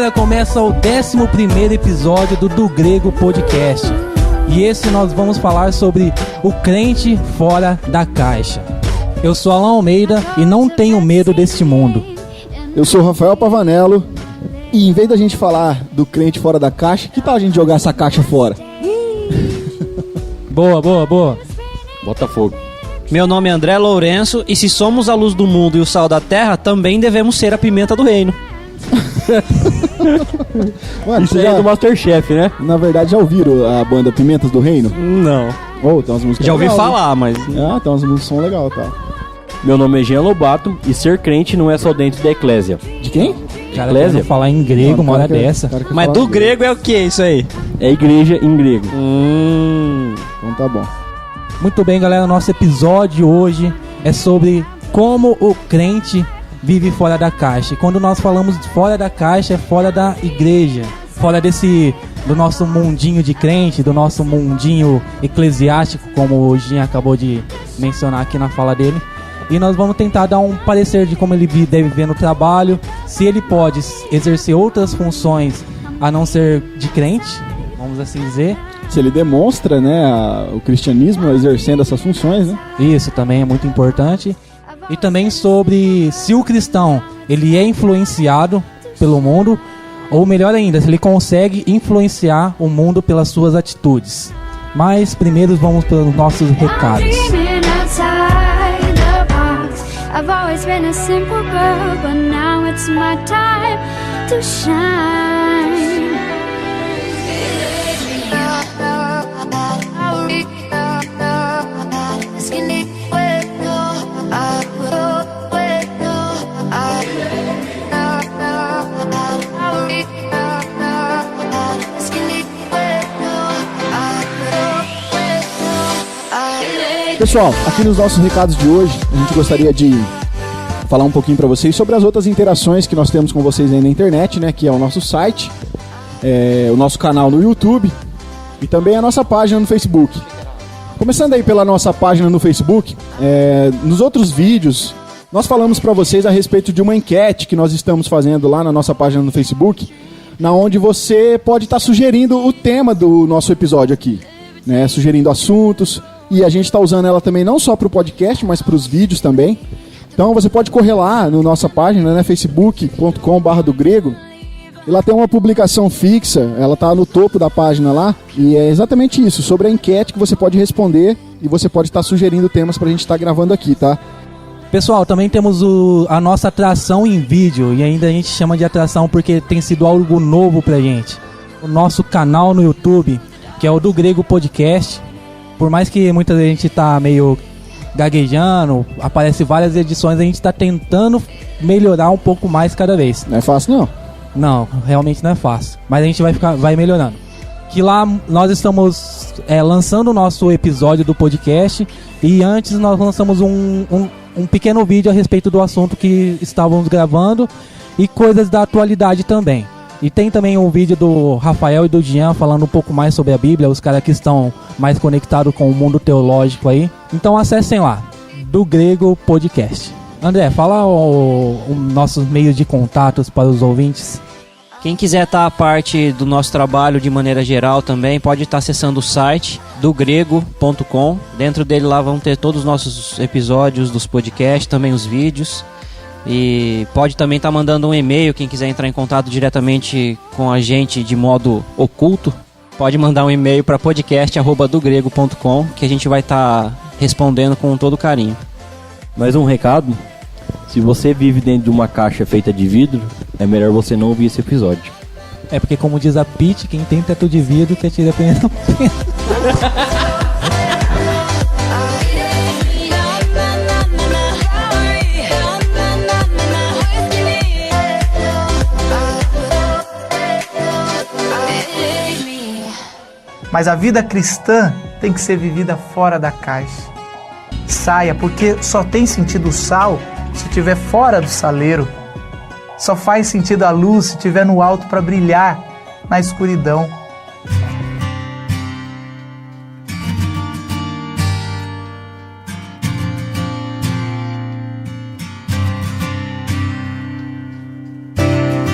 galera, começa o 11º episódio do Grego Podcast. E esse nós vamos falar sobre o crente fora da caixa. Eu sou Alan Almeida e não tenho medo deste mundo. Eu sou Rafael Pavanello e em vez da gente falar do crente fora da caixa, que tal a gente jogar essa caixa fora? Boa. Botafogo. Meu nome é André Lourenço e se somos a luz do mundo e o sal da terra, também devemos ser a pimenta do reino. Mano, Isso é do Masterchef, né? Na verdade, já ouviram a banda Pimentas do Reino? Não. Tem umas músicas Já ouvi legais, falar, mas... né? Tem umas músicas que são legais, tá? Meu nome é Jean Lobato e ser crente não é só dentro da eclésia. De quem? Cara, Eclésia? querendo falar em grego, uma hora dessa. Mas do grego é o que isso aí? É igreja em grego. Então tá bom. Muito bem, galera, nosso episódio hoje é sobre como o crente vive fora da caixa. E quando nós falamos de fora da caixa, é fora da igreja, fora do nosso mundinho de crente, do nosso mundinho eclesiástico, como o Jean acabou de mencionar aqui na fala dele. E nós vamos tentar dar um parecer de como ele deve viver no trabalho, se ele pode exercer outras funções a não ser de crente, vamos assim dizer. Se ele demonstra, né, o cristianismo exercendo essas funções, né? Isso também é muito importante. E também sobre se o cristão ele é influenciado pelo mundo, ou melhor ainda, se ele consegue influenciar o mundo pelas suas atitudes. Mas primeiro vamos para os nossos recados. I've always been a simple girl, but now it's my time to shine. Pessoal, aqui nos nossos recados de hoje, a gente gostaria de falar um pouquinho para vocês sobre as outras interações que nós temos com vocês aí na internet, né? Que é o nosso site, o nosso canal no YouTube e também a nossa página no Facebook. Começando aí pela nossa página no Facebook, nos outros vídeos, nós falamos para vocês a respeito de uma enquete que nós estamos fazendo lá na nossa página no Facebook, na onde você pode estar sugerindo o tema do nosso episódio aqui, né? Sugerindo assuntos. E a gente está usando ela também não só para o podcast, mas para os vídeos também. Então você pode correr lá na nossa página, né, facebook.com/dogrego. E lá tem uma publicação fixa, ela está no topo da página lá. E é exatamente isso, sobre a enquete que você pode responder. E você pode estar sugerindo temas para a gente estar gravando aqui, tá? Pessoal, também temos a nossa atração em vídeo. E ainda a gente chama de atração porque tem sido algo novo pra gente. O nosso canal no YouTube, que é o do Grego Podcast. Por mais que muita gente tá meio gaguejando, aparece várias edições, a gente tá tentando melhorar um pouco mais cada vez. Não é fácil, não? Não, realmente não é fácil. Mas a gente vai melhorando. Que lá nós estamos lançando o nosso episódio do podcast. E antes nós lançamos um pequeno vídeo a respeito do assunto que estávamos gravando e coisas da atualidade também. E tem também um vídeo do Rafael e do Jean falando um pouco mais sobre a Bíblia, os caras que estão mais conectados com o mundo teológico aí. Então acessem lá, do Grego Podcast. André, fala os nossos meios de contatos para os ouvintes. Quem quiser estar a parte do nosso trabalho de maneira geral também, pode estar acessando o site dogrego.com. Dentro dele lá vão ter todos os nossos episódios dos podcasts, também os vídeos. E pode também estar mandando um e-mail, quem quiser entrar em contato diretamente com a gente de modo oculto, pode mandar um e-mail para podcast@dogrego.com, que a gente vai estar respondendo com todo carinho. Mais um recado: se você vive dentro de uma caixa feita de vidro, é melhor você não ouvir esse episódio. É porque, como diz a Pitty, quem tem teto de vidro que atira a primeira pedra. Mas a vida cristã tem que ser vivida fora da caixa. Saia, porque só tem sentido o sal se estiver fora do saleiro. Só faz sentido a luz se estiver no alto para brilhar na escuridão.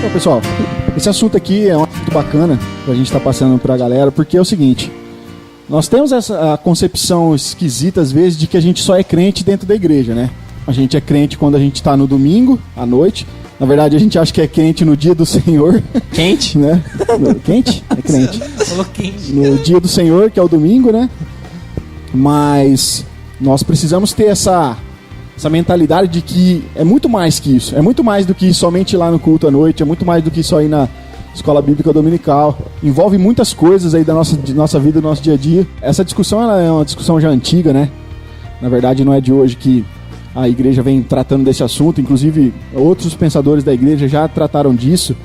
Então, pessoal, esse assunto aqui é um assunto bacana pra gente estar passando pra galera, porque é o seguinte, nós temos essa concepção esquisita às vezes de que a gente só é crente dentro da igreja, né? A gente é crente quando a gente tá no domingo, à noite. Na verdade, a gente acha que é crente no dia do Senhor. Quente? Né? Quente? É crente. Falou quente. No dia do Senhor, que é o domingo, né? Mas nós precisamos ter essa mentalidade de que é muito mais que isso. É muito mais do que somente ir lá no culto à noite, é muito mais do que só ir na escola bíblica dominical. Envolve muitas coisas aí da nossa vida, do nosso dia a dia. Essa discussão ela é uma discussão já antiga, né? Na verdade, não é de hoje que a igreja vem tratando desse assunto. Inclusive, outros pensadores da igreja já trataram disso.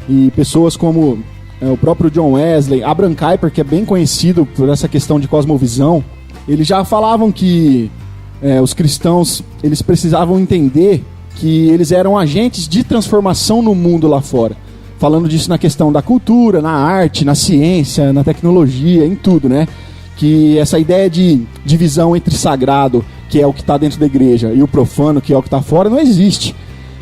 E pessoas como o próprio John Wesley, Abraham Kuyper, que é bem conhecido por essa questão de cosmovisão, eles já falavam que os cristãos eles precisavam entender que eles eram agentes de transformação no mundo lá fora. Falando disso na questão da cultura, na arte, na ciência, na tecnologia, em tudo, né? Que essa ideia de divisão entre sagrado, que é o que está dentro da igreja, e o profano, que é o que está fora, não existe.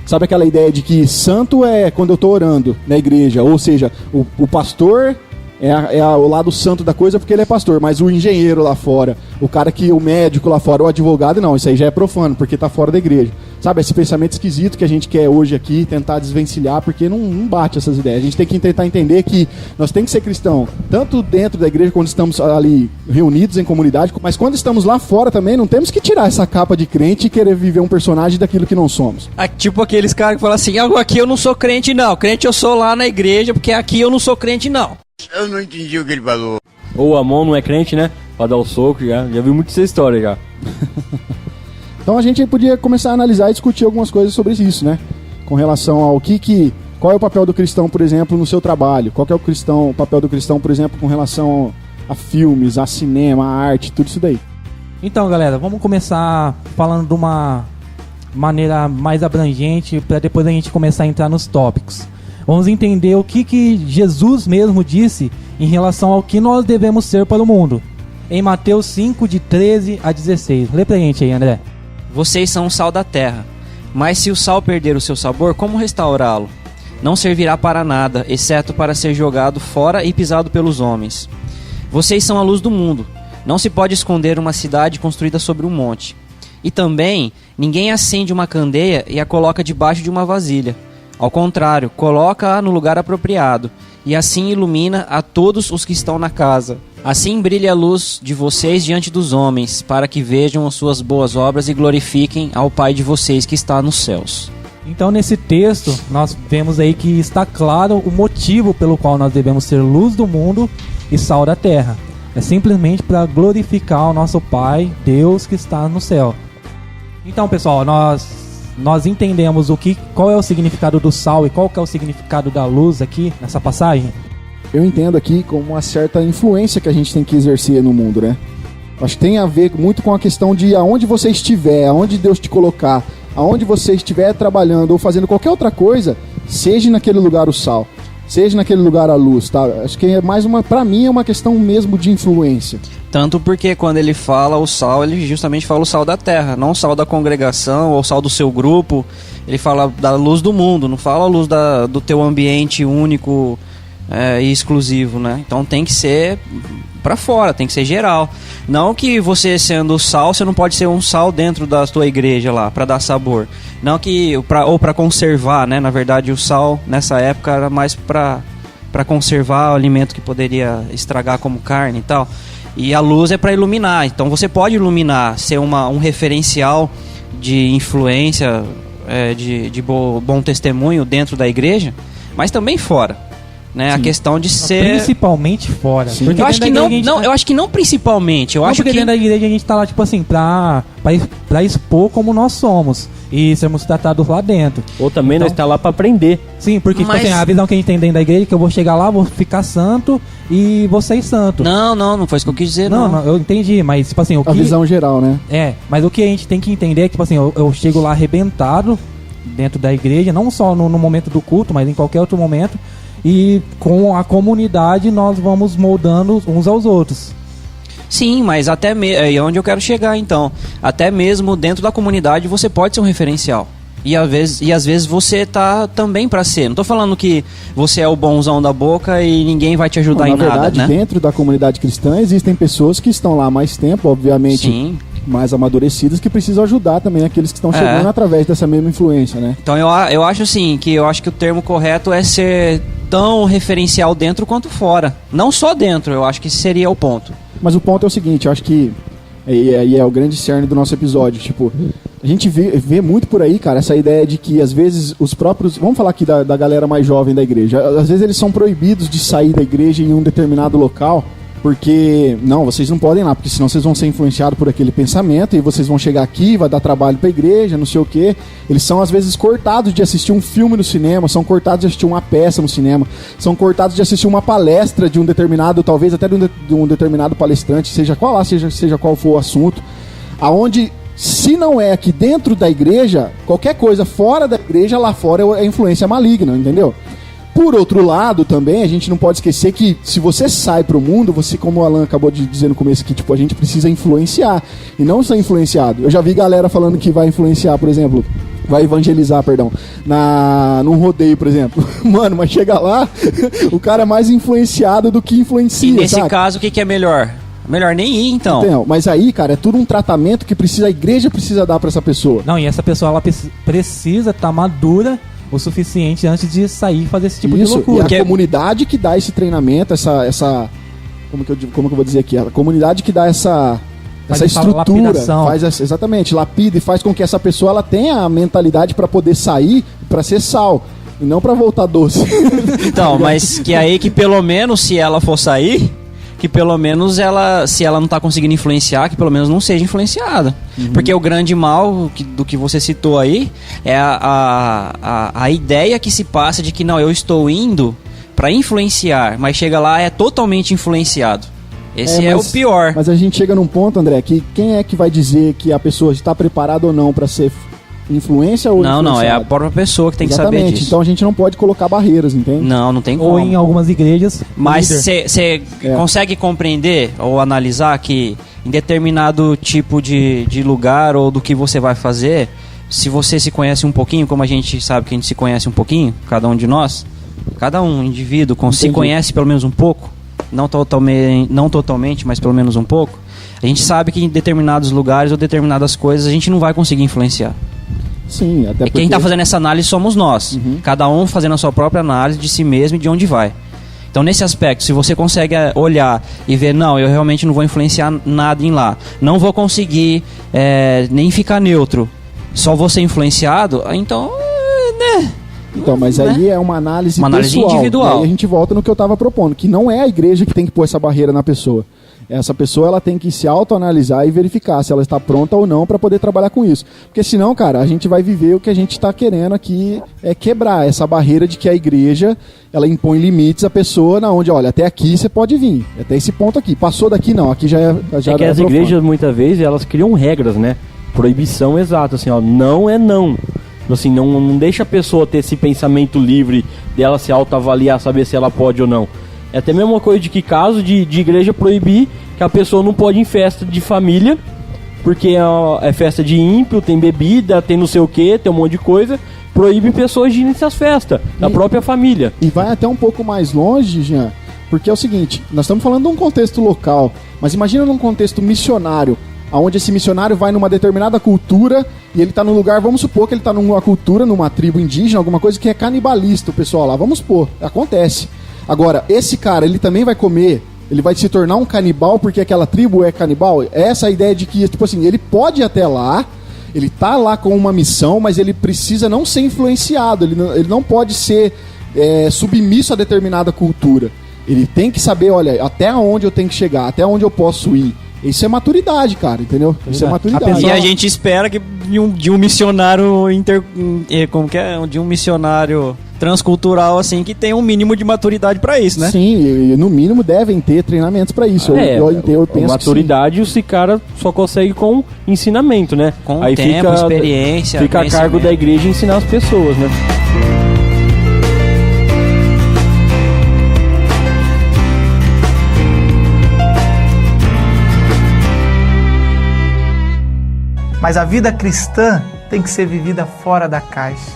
Sabe aquela ideia de que santo é quando eu estou orando na igreja, ou seja, o pastor é o lado santo da coisa porque ele é pastor, mas o engenheiro lá fora, o médico lá fora, o advogado, não, isso aí já é profano, porque está fora da igreja. Sabe, esse pensamento esquisito que a gente quer hoje aqui tentar desvencilhar, porque não bate essas ideias. A gente tem que tentar entender que nós temos que ser cristão, tanto dentro da igreja, quando estamos ali reunidos em comunidade, mas quando estamos lá fora também, não temos que tirar essa capa de crente e querer viver um personagem daquilo que não somos. Tipo aqueles caras que falam assim, aqui eu não sou crente não, crente eu sou lá na igreja, porque aqui eu não sou crente não. Eu não entendi o que ele falou. Ou a mão não é crente, né? Pra dar o soco, já vi muito essa história já. Então a gente podia começar a analisar e discutir algumas coisas sobre isso, né? Com relação ao qual é o papel do cristão, por exemplo, no seu trabalho? Qual que é o papel do cristão, por exemplo, com relação a filmes, a cinema, a arte, tudo isso daí? Então, galera, vamos começar falando de uma maneira mais abrangente para depois a gente começar a entrar nos tópicos. Vamos entender o que Jesus mesmo disse em relação ao que nós devemos ser para o mundo. Em Mateus 5, de 13 a 16. Lê pra gente aí, André. Vocês são o sal da terra, mas se o sal perder o seu sabor, como restaurá-lo? Não servirá para nada, exceto para ser jogado fora e pisado pelos homens. Vocês são a luz do mundo. Não se pode esconder uma cidade construída sobre um monte. E também, ninguém acende uma candeia e a coloca debaixo de uma vasilha. Ao contrário, coloca-a no lugar apropriado, e assim ilumina a todos os que estão na casa. Assim brilha a luz de vocês diante dos homens, para que vejam as suas boas obras e glorifiquem ao Pai de vocês que está nos céus. Então, nesse texto, nós vemos aí que está claro o motivo pelo qual nós devemos ser luz do mundo e sal da terra. É simplesmente para glorificar o nosso Pai, Deus que está no céu. Então, pessoal, nós entendemos qual é o significado do sal e qual que é o significado da luz aqui nessa passagem? Eu entendo aqui como uma certa influência que a gente tem que exercer no mundo, né? Acho que tem a ver muito com a questão de aonde você estiver, aonde Deus te colocar, aonde você estiver trabalhando ou fazendo qualquer outra coisa, seja naquele lugar o sal, seja naquele lugar a luz, tá? Acho que é pra mim é uma questão mesmo de influência. Tanto porque quando ele fala o sal, ele justamente fala o sal da terra, não o sal da congregação ou o sal do seu grupo. Ele fala da luz do mundo, não fala a luz do teu ambiente único e exclusivo, né? Então tem que ser pra fora, tem que ser geral. Não que você sendo sal, você não pode ser um sal dentro da tua igreja lá, pra dar sabor. Não que, ou pra conservar, né? Na verdade o sal nessa época era mais pra conservar o alimento que poderia estragar como carne e tal. E a luz é para iluminar, então você pode iluminar, ser um referencial de influência, de bom testemunho dentro da igreja, mas também fora, né? A questão de ser... Principalmente fora. Eu acho que eu acho que não principalmente, eu acho que dentro da igreja a gente tá lá, tipo assim, pra expor como nós somos e sermos tratados lá dentro. Ou também nós tá lá pra aprender. Sim, porque tipo assim, a visão que a gente tem dentro da igreja é que eu vou chegar lá, vou ficar santo e vocês santo. Não foi isso que eu quis dizer, não. Eu entendi, mas tipo assim... A visão geral, né? Mas o que a gente tem que entender é que tipo assim, eu chego lá arrebentado dentro da igreja, não só no momento do culto, mas em qualquer outro momento, e com a comunidade nós vamos moldando uns aos outros. Sim, mas até onde eu quero chegar então, até mesmo dentro da comunidade você pode ser um referencial. E às vezes você tá também pra ser. Não tô falando que você é o bonzão da boca e ninguém vai te ajudar em nada, Na verdade, né? dentro da comunidade cristã existem pessoas que estão lá há mais tempo, obviamente Sim. mais amadurecidas, que precisam ajudar também aqueles que estão chegando através dessa mesma influência, né? Então eu acho assim, que o termo correto é ser tão referencial dentro quanto fora. Não só dentro, eu acho que esse seria o ponto. Mas o ponto é o seguinte, eu acho que aí é o grande cerne do nosso episódio, tipo, a gente vê muito por aí, cara, essa ideia de que às vezes os próprios, vamos falar aqui da galera mais jovem da igreja, às vezes eles são proibidos de sair da igreja em um determinado local, porque, não, vocês não podem ir lá, porque senão vocês vão ser influenciados por aquele pensamento e vocês vão chegar aqui, vai dar trabalho pra igreja, não sei o quê. Eles são às vezes cortados de assistir um filme no cinema, são cortados de assistir uma peça no cinema, são cortados de assistir uma palestra de um determinado, talvez até de um determinado palestrante, seja qual for o assunto, aonde, se não é aqui dentro da igreja, qualquer coisa fora da igreja, lá fora é influência maligna, entendeu? Por outro lado, também, a gente não pode esquecer que se você sai pro mundo, você, como o Alan acabou de dizer no começo aqui, tipo, a gente precisa influenciar e não ser influenciado. Eu já vi galera falando que vai influenciar, por exemplo, vai evangelizar, perdão, num rodeio, por exemplo. Mano, mas chega lá, o cara é mais influenciado do que influencia, E nesse saca? caso, o que é melhor? Melhor nem ir, então. Entendeu? Mas aí, cara, é tudo um tratamento que a igreja precisa dar pra essa pessoa. Não, e essa pessoa ela precisa estar madura o suficiente antes de sair e fazer esse tipo de Isso, loucura. e a comunidade que dá esse treinamento, essa como que eu vou dizer aqui? A comunidade que dá essa estrutura, lapidação. exatamente, lapida e faz com que essa pessoa ela tenha a mentalidade para poder sair, para ser sal, e não para voltar doce. Então, mas que aí que pelo menos se ela for sair, que pelo menos ela, se ela não tá conseguindo influenciar, que pelo menos não seja influenciada. Porque o grande mal do que você citou aí é a ideia que se passa de que não, eu estou indo para influenciar, mas chega lá é totalmente influenciado. Esse é o pior. Mas a gente chega num ponto, André, que quem é que vai dizer que a pessoa está preparada ou não para ser influência ou Não, influenciada? é a própria pessoa que tem que saber Exatamente, disso. então a gente não pode colocar barreiras, entende? Não tem como. Ou em algumas igrejas. Mas líder. você consegue compreender ou analisar que em determinado tipo de lugar ou do que você vai fazer, se você se conhece um pouquinho, como a gente sabe que a gente se conhece um pouquinho, cada um de nós, cada um indivíduo se conhece pelo menos um pouco, não totalmente, mas pelo menos um pouco, a gente sabe que em determinados lugares ou determinadas coisas a gente não vai conseguir influenciar. Sim, até porque... Quem está fazendo essa análise somos nós. Cada um fazendo a sua própria análise de si mesmo e de onde vai. Então, nesse aspecto, se você consegue olhar e ver, não, eu realmente não vou influenciar nada em lá, não vou conseguir nem ficar neutro, só vou ser influenciado, então, né? Então, mas né? aí é uma análise pessoal, individual. E aí a gente volta no que eu estava propondo, que não é a igreja que tem que pôr essa barreira na pessoa. Essa pessoa ela tem que se autoanalisar e verificar se ela está pronta ou não para poder trabalhar com isso. Porque senão, cara, a gente vai viver o que a gente está querendo aqui, é quebrar essa barreira de que a igreja ela impõe limites à pessoa, na onde, olha, até aqui você pode vir, até esse ponto aqui. Passou daqui não, aqui já é que as igrejas muitas vezes elas criam regras, né? Proibição exata, assim, ó, não é não. Assim, não deixa a pessoa ter esse pensamento livre dela se autoavaliar, saber se ela pode ou não. É até a mesma coisa de que caso de igreja proibir que a pessoa não pode ir em festa de família, porque é festa de ímpio, tem bebida, tem não sei o que, tem um monte de coisa, proíbe pessoas de ir nessas festas, da própria família. E vai até um pouco mais longe, Jean, porque é o seguinte, nós estamos falando de um contexto local, mas imagina num contexto missionário, onde esse missionário vai numa determinada cultura e ele está num lugar, vamos supor que ele está numa cultura, numa tribo indígena, alguma coisa que é canibalista, o pessoal lá, vamos supor, acontece. Agora, esse cara, ele também vai comer, ele vai se tornar um canibal porque aquela tribo é canibal? Essa é a ideia de que, tipo assim, ele pode ir até lá, ele tá lá com uma missão, mas ele precisa não ser influenciado, ele não pode ser submisso a determinada cultura. Ele tem que saber, olha, até onde eu tenho que chegar, até onde eu posso ir. Isso é maturidade, cara, entendeu? Isso é maturidade. E a gente espera que de um missionário de um missionário transcultural assim que tenha um mínimo de maturidade pra isso, né? Sim, e no mínimo devem ter treinamentos pra isso. Eu penso maturidade esse cara só consegue com ensinamento, né? Com aí tempo, experiência, fica a cargo da igreja ensinar as pessoas, né? Mas a vida cristã tem que ser vivida fora da caixa.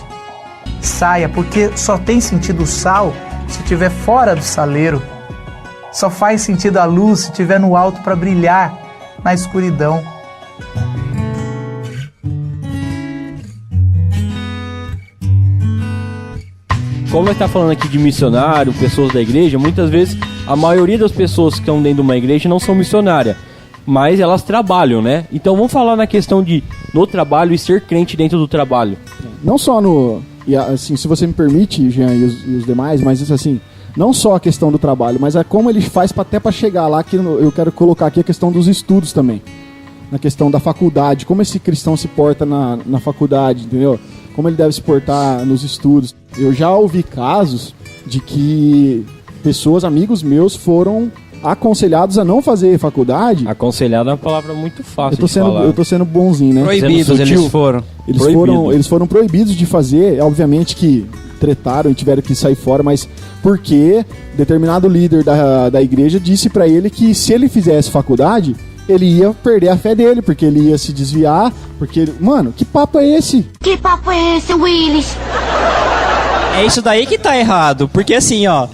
Saia, porque só tem sentido o sal se estiver fora do saleiro. Só faz sentido a luz se estiver no alto para brilhar na escuridão. Como nós está falando aqui de missionário, pessoas da igreja, muitas vezes a maioria das pessoas que estão dentro de uma igreja não são missionárias, mas elas trabalham, né? Então vamos falar na questão de no trabalho e ser crente dentro do trabalho. Não só no... E assim, se você me permite, Jean e os demais, mas isso assim, não só a questão do trabalho, mas é como ele faz até para chegar lá, que eu quero colocar aqui a questão dos estudos também. Na questão da faculdade, como esse cristão se porta na faculdade, entendeu? Como ele deve se portar nos estudos. Eu já ouvi casos de que pessoas, amigos meus, foram aconselhados a não fazer faculdade. Aconselhado é uma palavra muito fácil de falar. Eu tô sendo bonzinho, né? Proibidos eles foram. Eles foram proibidos de fazer, obviamente que tretaram e tiveram que sair fora, mas porque determinado líder da igreja disse pra ele que se ele fizesse faculdade, ele ia perder a fé dele, porque ele ia se desviar, porque... Mano, que papo é esse? Que papo é esse, Willis? É isso daí que tá errado, porque assim, ó,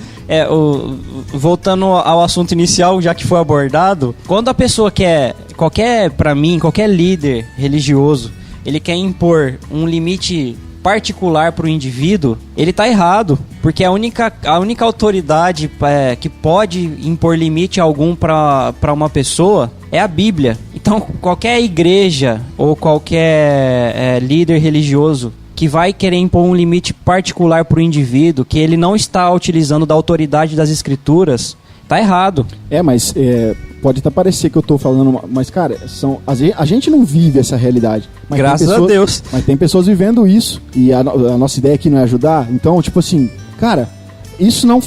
voltando ao assunto inicial, já que foi abordado, quando a pessoa quer, qualquer líder religioso, ele quer impor um limite particular para o indivíduo, ele tá errado, porque a única autoridade que pode impor limite algum para uma pessoa é a Bíblia. Então qualquer igreja ou qualquer líder religioso que vai querer impor um limite particular para o indivíduo, que ele não está utilizando da autoridade das escrituras, tá errado. Mas pode até parecer que eu tô falando, mas cara, a gente não vive essa realidade. Mas graças a Deus. Mas tem pessoas vivendo isso, e a nossa ideia aqui não é ajudar. Então, tipo assim, cara, isso não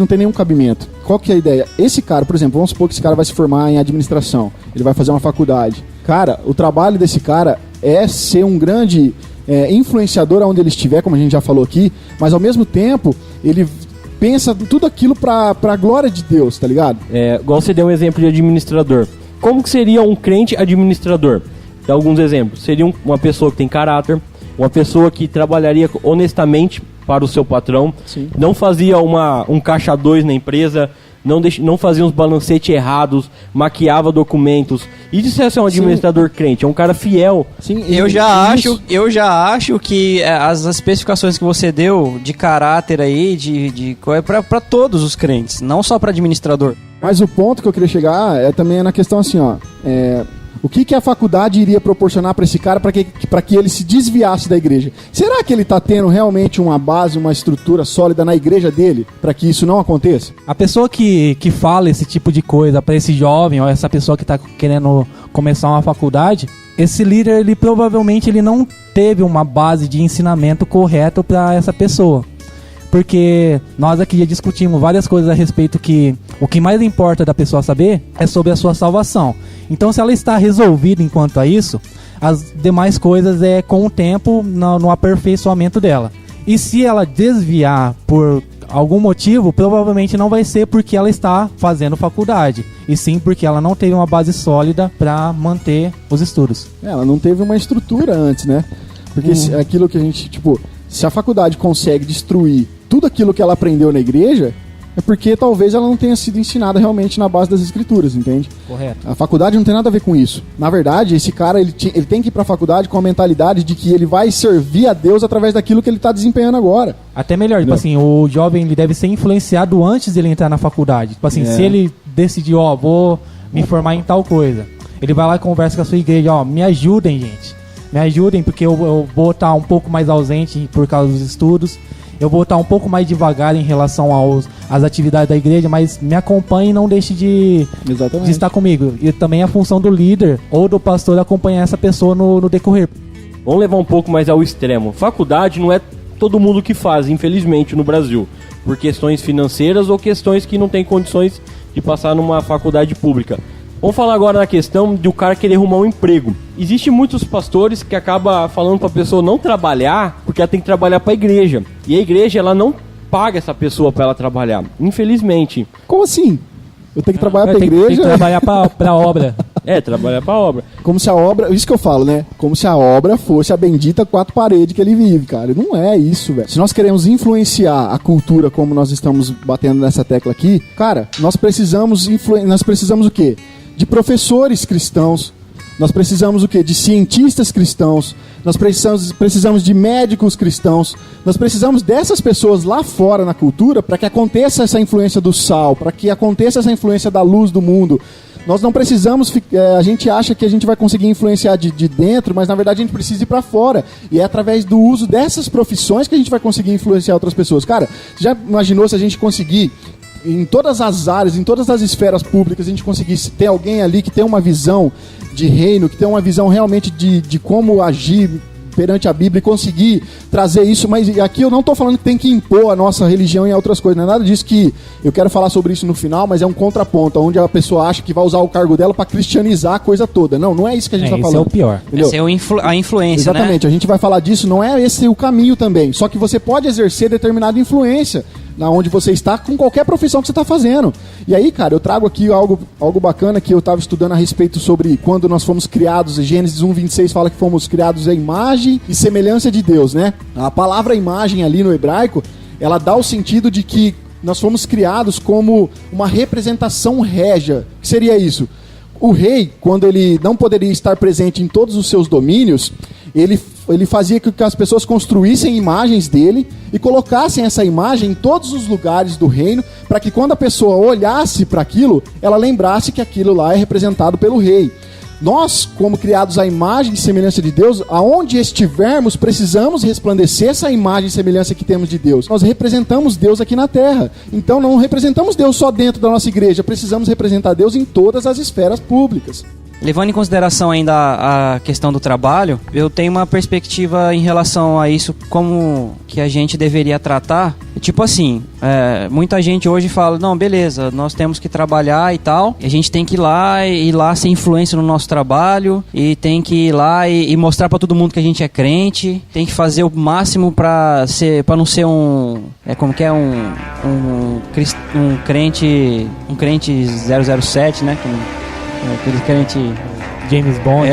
tem nenhum cabimento. Qual que é a ideia? Esse cara, por exemplo, vamos supor que esse cara vai se formar em administração, ele vai fazer uma faculdade. Cara, o trabalho desse cara é ser um grande influenciador aonde ele estiver, como a gente já falou aqui, mas ao mesmo tempo, ele pensa tudo aquilo pra glória de Deus, tá ligado? Igual você deu um exemplo de administrador. Como que seria um crente administrador? Dá alguns exemplos. Seria uma pessoa que tem caráter, uma pessoa que trabalharia honestamente para o seu patrão, sim, não fazia um caixa 2 na empresa, não fazia uns balancetes errados, maquiava documentos. Isso é ser um administrador, sim, crente, é um cara fiel. Sim, eu já acho que as especificações que você deu de caráter aí, para todos os crentes, não só para administrador. Mas o ponto que eu queria chegar também na questão assim, ó, o que a faculdade iria proporcionar para esse cara para que ele se desviasse da igreja? Será que ele está tendo realmente uma base, uma estrutura sólida na igreja dele para que isso não aconteça? A pessoa que fala esse tipo de coisa para esse jovem ou essa pessoa que está querendo começar uma faculdade, esse líder, ele provavelmente não teve uma base de ensinamento correto para essa pessoa. Porque nós aqui já discutimos várias coisas a respeito que o que mais importa da pessoa saber é sobre a sua salvação. Então, se ela está resolvida enquanto a isso, as demais coisas com o tempo no aperfeiçoamento dela. E se ela desviar por algum motivo, provavelmente não vai ser porque ela está fazendo faculdade, e sim porque ela não teve uma base sólida para manter os estudos. Ela não teve uma estrutura antes, né? Porque aquilo que a gente, se a faculdade consegue destruir tudo aquilo que ela aprendeu na igreja, é porque talvez ela não tenha sido ensinada realmente na base das escrituras, entende? Correto. A faculdade não tem nada a ver com isso. Na verdade, esse cara ele tem que ir pra faculdade com a mentalidade de que ele vai servir a Deus através daquilo que ele tá desempenhando agora. Até melhor, o jovem ele deve ser influenciado antes de ele entrar na faculdade. Se ele decidir, vou me formar em tal coisa, ele vai lá e conversa com a sua igreja, me ajudem, gente. Me ajudem, porque eu vou estar um pouco mais ausente por causa dos estudos. Eu vou estar um pouco mais devagar em relação às atividades da igreja, mas me acompanhe e não deixe de estar comigo. E também a função do líder ou do pastor acompanhar essa pessoa no decorrer. Vamos levar um pouco mais ao extremo. Faculdade não é todo mundo que faz, infelizmente, no Brasil. Por questões financeiras ou questões que não tem condições de passar numa faculdade pública. Vamos falar agora na questão de o cara querer arrumar um emprego. Existem muitos pastores que acabam falando para a pessoa não trabalhar, porque ela tem que trabalhar para a igreja. E a igreja, ela não paga essa pessoa para ela trabalhar, infelizmente. Como assim? Eu tenho que trabalhar para a igreja? Tem que trabalhar para a obra. Trabalhar pra obra. Como se a obra, isso que eu falo, né? Como se a obra fosse a bendita quatro paredes que ele vive, cara. Não é isso, velho. Se nós queremos influenciar a cultura como nós estamos batendo nessa tecla aqui, cara, nós precisamos o quê? De professores cristãos. Nós precisamos o quê? De cientistas cristãos. Nós precisamos de médicos cristãos. Nós precisamos dessas pessoas lá fora na cultura para que aconteça essa influência do sal, para que aconteça essa influência da luz do mundo. Nós não precisamos, a gente acha que a gente vai conseguir influenciar de dentro, mas na verdade a gente precisa ir para fora. E é através do uso dessas profissões que a gente vai conseguir influenciar outras pessoas. Cara, você já imaginou se a gente conseguir, em todas as áreas, em todas as esferas públicas, a gente conseguisse ter alguém ali que tem uma visão de reino, que tem uma visão realmente de como agir perante a Bíblia e conseguir trazer isso, mas aqui eu não estou falando que tem que impor a nossa religião em outras coisas, não é nada disso, que eu quero falar sobre isso no final, mas é um contraponto, onde a pessoa acha que vai usar o cargo dela para cristianizar a coisa toda. Não é isso que a gente está falando. Esse é o pior. Esse é a influência, exatamente, né? A gente vai falar disso, não é esse o caminho também, só que você pode exercer determinada influência na onde você está, com qualquer profissão que você está fazendo. E aí, cara, eu trago aqui algo bacana que eu estava estudando a respeito sobre quando nós fomos criados. Gênesis 1:26 fala que fomos criados à imagem e semelhança de Deus, né? A palavra imagem ali no hebraico, ela dá o sentido de que nós fomos criados como uma representação régia. O que seria isso? O rei, quando ele não poderia estar presente em todos os seus domínios, ele fazia com que as pessoas construíssem imagens dele e colocassem essa imagem em todos os lugares do reino, para que quando a pessoa olhasse para aquilo, ela lembrasse que aquilo lá é representado pelo rei. Nós, como criados à imagem e semelhança de Deus, aonde estivermos, precisamos resplandecer essa imagem e semelhança que temos de Deus. Nós representamos Deus aqui na terra. Então não representamos Deus só dentro da nossa igreja, precisamos representar Deus em todas as esferas públicas. Levando em consideração ainda a questão do trabalho, eu tenho uma perspectiva em relação a isso, como que a gente deveria tratar. Tipo assim, muita gente hoje fala, não, beleza, nós temos que trabalhar e tal, e a gente tem que ir lá ser influência no nosso trabalho, e tem que ir lá e mostrar pra todo mundo que a gente é crente, tem que fazer o máximo pra não ser um crente 007, né, aquele crente James Bond.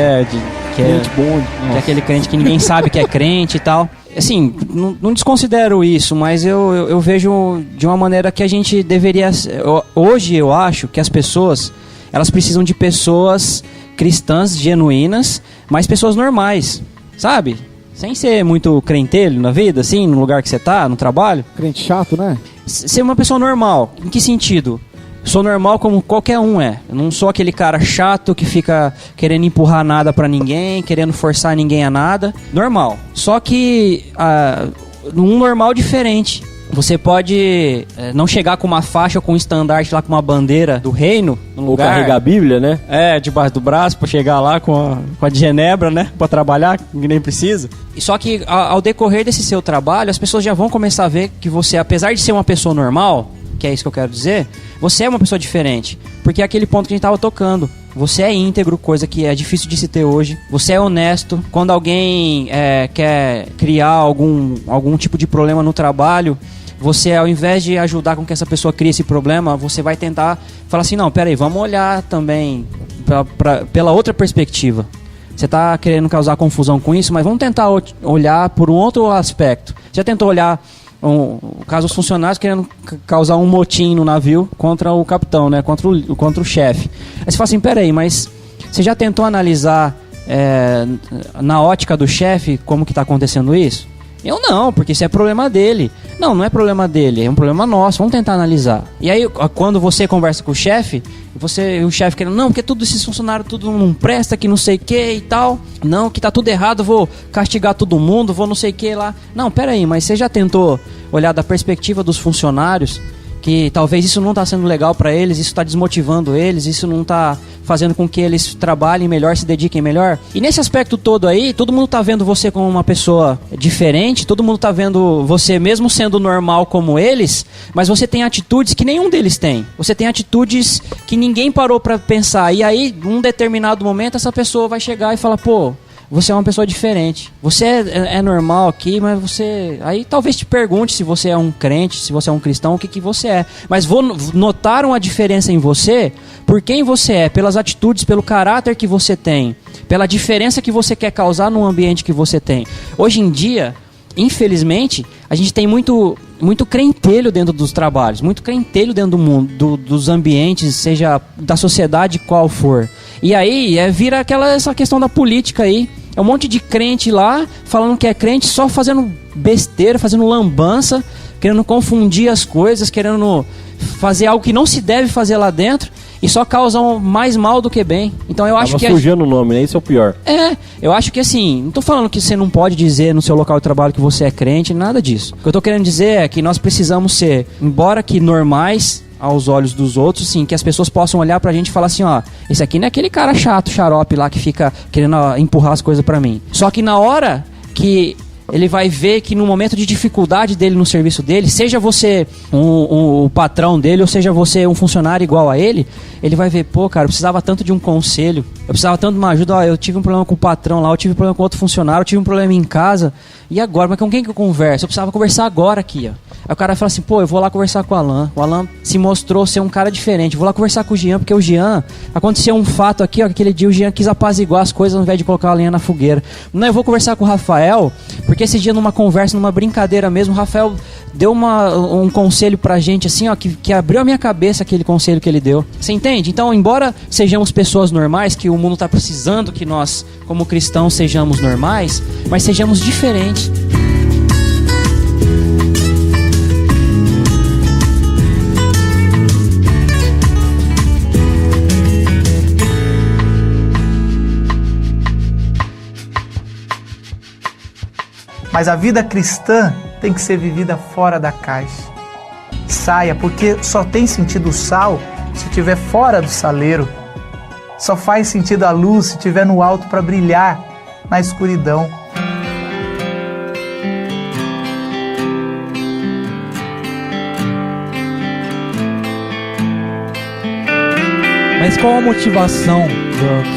Crente Bond. Que é aquele crente que ninguém sabe que é crente e tal. Assim, não desconsidero isso, mas eu vejo de uma maneira que a gente deveria... Hoje eu acho que as pessoas, elas precisam de pessoas cristãs, genuínas, mas pessoas normais, sabe? Sem ser muito crentelho na vida, assim, no lugar que você tá, no trabalho. Crente chato, né? Ser uma pessoa normal. Em que sentido? Sou normal como qualquer um é. Eu não sou aquele cara chato que fica querendo empurrar nada pra ninguém, querendo forçar ninguém a nada. Normal. Só que num normal diferente. Você pode não chegar com uma faixa, com um estandarte lá, com uma bandeira do reino no lugar. Ou carregar a Bíblia, né? Debaixo do braço pra chegar lá com a de Genebra, né? Pra trabalhar, que nem precisa. E só que ao decorrer desse seu trabalho, as pessoas já vão começar a ver que você, apesar de ser uma pessoa normal, que é isso que eu quero dizer, você é uma pessoa diferente. Porque é aquele ponto que a gente tava tocando. Você é íntegro, coisa que é difícil de se ter hoje. Você é honesto. Quando alguém quer criar algum tipo de problema no trabalho, você, ao invés de ajudar com que essa pessoa crie esse problema, você vai tentar falar assim, não, peraí, vamos olhar também pela outra perspectiva. Você está querendo causar confusão com isso, mas vamos tentar olhar por um outro aspecto. Já tentou olhar caso os funcionários querendo causar um motim no navio contra o capitão, né? Contra o chefe. Aí você fala assim, peraí, mas você já tentou analisar na ótica do chefe como que está acontecendo isso? Eu não, porque isso é problema dele. Não é problema dele, é um problema nosso, vamos tentar analisar. E aí, quando você conversa com o chefe, o chefe querendo, não, porque todos esses funcionários tudo não presta, que não sei o que e tal. Não, que tá tudo errado, vou castigar todo mundo, vou não sei o que lá. Não, peraí, mas você já tentou olhar da perspectiva dos funcionários, que talvez isso não tá sendo legal para eles, isso tá desmotivando eles, isso não tá fazendo com que eles trabalhem melhor, se dediquem melhor. E nesse aspecto todo aí, todo mundo tá vendo você como uma pessoa diferente, todo mundo tá vendo você mesmo sendo normal como eles, mas você tem atitudes que nenhum deles tem. Você tem atitudes que ninguém parou para pensar. E aí, num determinado momento, essa pessoa vai chegar e falar, pô, você é uma pessoa diferente. Você é normal aqui, mas você... Aí talvez te pergunte se você é um crente, se você é um cristão, o que você é. Mas notaram a diferença em você por quem você é, pelas atitudes, pelo caráter que você tem, pela diferença que você quer causar no ambiente que você tem. Hoje em dia, infelizmente, a gente tem muito crentelho dentro dos trabalhos, muito crentelho dentro do mundo, dos ambientes, seja da sociedade qual for. E aí vira essa questão da política aí. É um monte de crente lá, falando que é crente, só fazendo besteira, fazendo lambança, querendo confundir as coisas, querendo fazer algo que não se deve fazer lá dentro. E só causam mais mal do que bem. Então eu acho que... Tava sujando o nome, né? Isso é o pior. Eu acho que assim, não tô falando que você não pode dizer no seu local de trabalho que você é crente, nada disso. O que eu tô querendo dizer é que nós precisamos ser, embora que normais aos olhos dos outros, sim, que as pessoas possam olhar pra gente e falar assim, ó, esse aqui não é aquele cara chato, xarope lá que fica querendo empurrar as coisas pra mim. Só que na hora que ele vai ver que no momento de dificuldade dele no serviço dele, seja você o patrão dele ou seja você um funcionário igual a ele vai ver, pô, cara, eu precisava tanto de um conselho, eu precisava tanto de uma ajuda, ó, eu tive um problema com o patrão lá, eu tive um problema com outro funcionário, eu tive um problema em casa, e agora? Mas com quem que eu converso? Eu precisava conversar agora aqui, ó. Aí o cara fala assim, pô, eu vou lá conversar com o Alan. O Alan se mostrou ser um cara diferente. Eu vou lá conversar com o Jean, porque o Jean... Aconteceu um fato aqui, ó, que aquele dia o Jean quis apaziguar as coisas ao invés de colocar a lenha na fogueira. Não, eu vou conversar com o Rafael, porque esse dia numa conversa, numa brincadeira mesmo, o Rafael deu um conselho pra gente, assim, ó, que abriu a minha cabeça aquele conselho que ele deu. Você entende? Então, embora sejamos pessoas normais, que o mundo tá precisando que nós, como cristãos, sejamos normais, mas sejamos diferentes. Mas a vida cristã tem que ser vivida fora da caixa. Saia, porque só tem sentido o sal se estiver fora do saleiro. Só faz sentido a luz se estiver no alto para brilhar na escuridão. Mas qual a motivação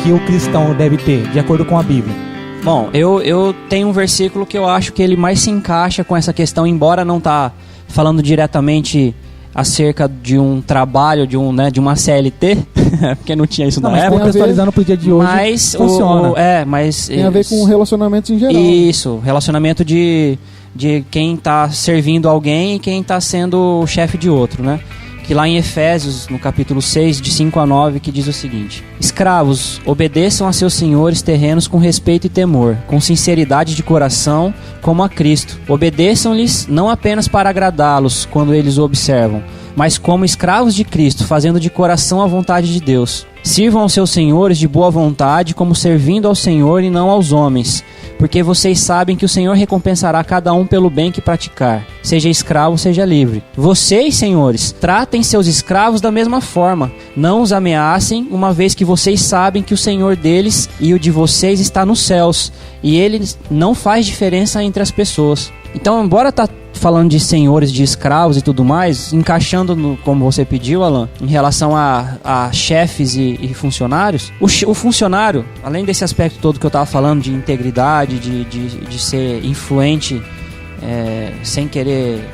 que o cristão deve ter, de acordo com a Bíblia? Bom, eu tenho um versículo que eu acho que ele mais se encaixa com essa questão, embora não tá falando diretamente acerca de um trabalho, de uma CLT, porque não tinha isso na época. Contextualizando pro dia de hoje, mas funciona. Tem a ver com relacionamentos em geral. Isso, relacionamento de quem tá servindo alguém e quem tá sendo o chefe de outro, né? Que lá em Efésios, no capítulo 6, de 5 a 9, que diz o seguinte: escravos, obedeçam a seus senhores terrenos com respeito e temor, com sinceridade de coração, como a Cristo. Obedeçam-lhes não apenas para agradá-los quando eles o observam, mas como escravos de Cristo, fazendo de coração a vontade de Deus. Sirvam aos seus senhores de boa vontade, como servindo ao Senhor e não aos homens, porque vocês sabem que o Senhor recompensará cada um pelo bem que praticar, seja escravo, seja livre. Vocês, senhores, tratem seus escravos da mesma forma. Não os ameacem, uma vez que vocês sabem que o Senhor deles e o de vocês está nos céus, e ele não faz diferença entre as pessoas. Então, embora tá falando de senhores, de escravos e tudo mais, encaixando no, como você pediu, Alan, em relação a chefes e funcionários, o funcionário, além desse aspecto todo que eu tava falando, de integridade, de ser influente, sem querer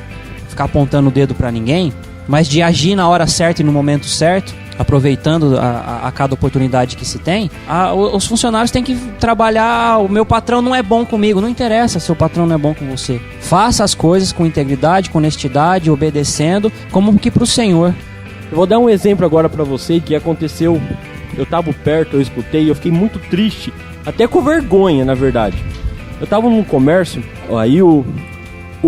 ficar apontando o dedo pra ninguém, mas de agir na hora certa e no momento certo, aproveitando a cada oportunidade que se tem, os funcionários têm que trabalhar. O meu patrão não é bom comigo, não interessa se o patrão não é bom com você. Faça as coisas com integridade, com honestidade, obedecendo, como que pro Senhor. Eu vou dar um exemplo agora pra você que aconteceu. Eu tava perto, eu escutei, eu fiquei muito triste, até com vergonha, na verdade. Eu tava num comércio, aí o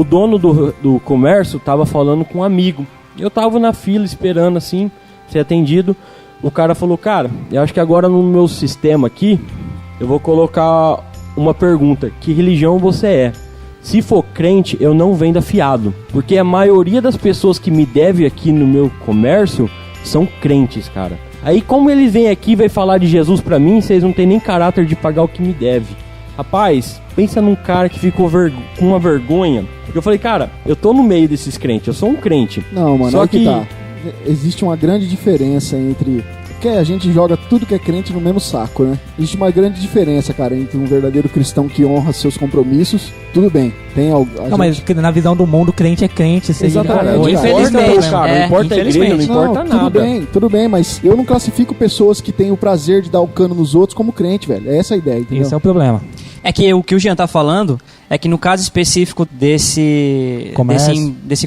dono do comércio tava falando com um amigo. Eu tava na fila esperando assim ser atendido. O cara falou: cara, eu acho que agora no meu sistema aqui eu vou colocar uma pergunta: que religião você é? Se for crente, eu não vendo fiado, porque a maioria das pessoas que me devem aqui no meu comércio são crentes, cara. Aí como eles vêm aqui e vai falar de Jesus pra mim, vocês não tem nem caráter de pagar o que me deve. Rapaz, pensa num cara que ficou com uma vergonha. Eu falei: cara, eu tô no meio desses crentes, eu sou um crente. Não, mano, só que tá. Existe uma grande diferença entre que a gente joga tudo que é crente no mesmo saco, né? Existe uma grande diferença, cara, entre um verdadeiro cristão que honra seus compromissos. Tudo bem, tem algo. Não, mas na visão do mundo, crente é crente. Exatamente. Não Infelizmente, cara, não importa a igreja, não importa nada. Tudo bem, mas eu não classifico pessoas que têm o prazer de dar o cano nos outros como crente, velho. É essa a ideia, entendeu? Esse é o problema. É que o que o Jean tá falando é que no caso específico desse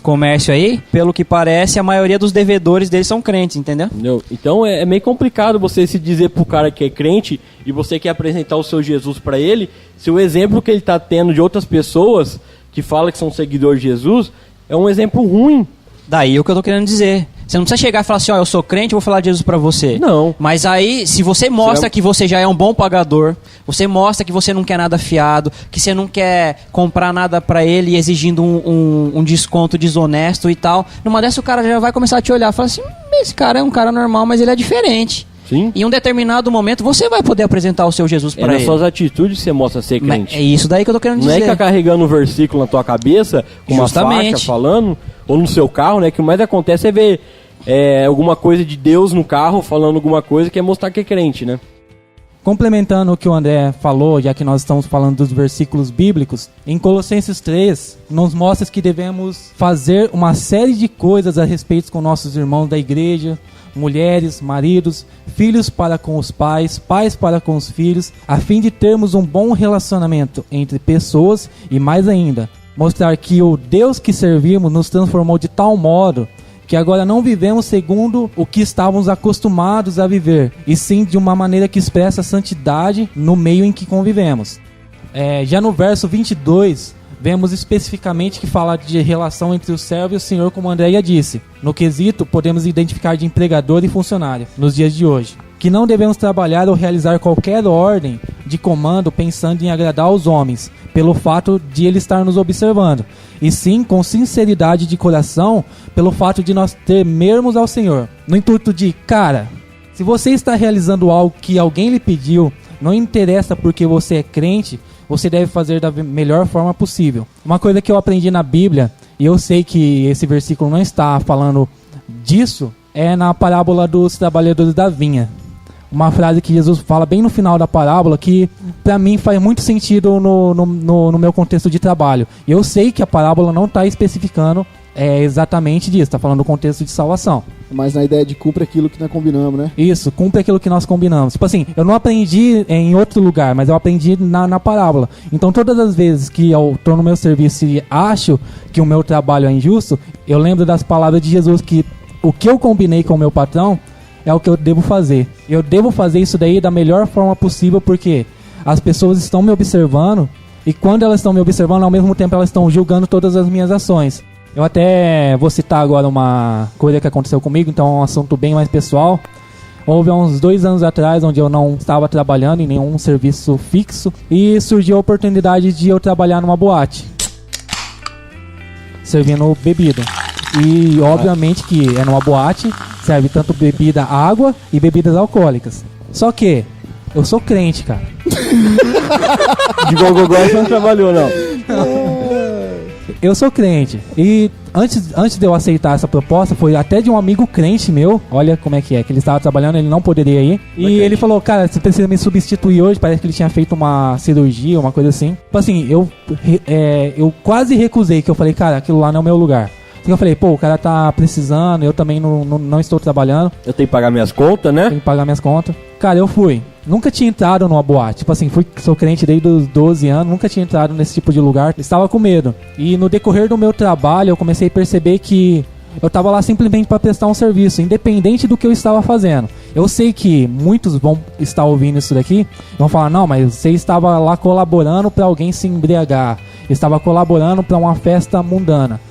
comércio aí, pelo que parece, a maioria dos devedores deles são crentes, entendeu? Então é meio complicado você se dizer pro cara que é crente e você quer apresentar o seu Jesus pra ele, se o exemplo que ele tá tendo de outras pessoas que falam que são seguidores de Jesus é um exemplo ruim. Daí o que eu tô querendo dizer. Você não precisa chegar e falar assim, ó, eu sou crente, eu vou falar de Jesus pra você. Não. Mas aí, se você mostra que você já é um bom pagador, você mostra que você não quer nada fiado, que você não quer comprar nada pra ele exigindo um desconto desonesto e tal, numa dessa o cara já vai começar a te olhar e falar assim, esse cara é um cara normal, mas ele é diferente. Sim. Em um determinado momento, você vai poder apresentar o seu Jesus pra ele. Nas suas atitudes você mostra ser crente. É isso daí que eu tô querendo dizer. Não é ficar carregando um versículo na tua cabeça, com uma faixa falando, ou no seu carro, né? Que o mais acontece é ver alguma coisa de Deus no carro, falando alguma coisa que é mostrar que é crente, né? Complementando o que o André falou, já que nós estamos falando dos versículos bíblicos, em Colossenses 3, nos mostra que devemos fazer uma série de coisas a respeito com nossos irmãos da igreja, mulheres, maridos, filhos para com os pais, pais para com os filhos, a fim de termos um bom relacionamento entre pessoas e, mais ainda, mostrar que o Deus que servimos nos transformou de tal modo que agora não vivemos segundo o que estávamos acostumados a viver, e sim de uma maneira que expressa a santidade no meio em que convivemos. Já no verso 22, vemos especificamente que fala de relação entre o servo e o senhor, como a Andréia disse. No quesito, podemos identificar de empregador e funcionário, nos dias de hoje. Que não devemos trabalhar ou realizar qualquer ordem de comando pensando em agradar aos homens, pelo fato de ele estar nos observando, e sim com sinceridade de coração, pelo fato de nós temermos ao Senhor. No intuito de, cara, se você está realizando algo que alguém lhe pediu, não interessa porque você é crente, você deve fazer da melhor forma possível. Uma coisa que eu aprendi na Bíblia, e eu sei que esse versículo não está falando disso, é na parábola dos trabalhadores da vinha. Uma frase que Jesus fala bem no final da parábola que pra mim faz muito sentido no meu contexto de trabalho. E eu sei que a parábola não está especificando exatamente disso, está falando do contexto de salvação. Mas na ideia de cumpre aquilo que nós combinamos, né? Isso, cumpre aquilo que nós combinamos. Tipo assim, eu não aprendi em outro lugar, mas eu aprendi na parábola. Então todas as vezes que eu estou no meu serviço e acho que o meu trabalho é injusto, eu lembro das palavras de Jesus que o que eu combinei com o meu patrão é o que eu devo fazer. Eu devo fazer isso daí da melhor forma possível, porque as pessoas estão me observando, e quando elas estão me observando, ao mesmo tempo elas estão julgando todas as minhas ações. Eu até vou citar agora uma coisa que aconteceu comigo, então é um assunto bem mais pessoal. Houve uns 2 anos atrás, onde eu não estava trabalhando em nenhum serviço fixo, e surgiu a oportunidade de eu trabalhar numa boate, servindo bebida. E obviamente que é numa boate, serve tanto bebida, água e bebidas alcoólicas. Só que eu sou crente, cara. De gogogó você não trabalhou, não. Eu sou crente. E antes de eu aceitar essa proposta, foi até de um amigo crente meu. Olha como é que ele estava trabalhando, ele não poderia ir. E ele falou, cara, você precisa me substituir hoje. Parece que ele tinha feito uma cirurgia, uma coisa assim. Tipo assim, eu quase recusei, que eu falei, cara, aquilo lá não é o meu lugar. Eu falei, pô, o cara tá precisando, eu também não estou trabalhando. Eu tenho que pagar minhas contas, né? Tenho que pagar minhas contas. Cara, eu fui. Nunca tinha entrado numa boate. Tipo assim, sou crente desde os 12 anos, nunca tinha entrado nesse tipo de lugar. Estava com medo. E no decorrer do meu trabalho, eu comecei a perceber que eu estava lá simplesmente para prestar um serviço, independente do que eu estava fazendo. Eu sei que muitos vão estar ouvindo isso daqui, vão falar, não, mas você estava lá colaborando para alguém se embriagar. Estava colaborando para uma festa mundana.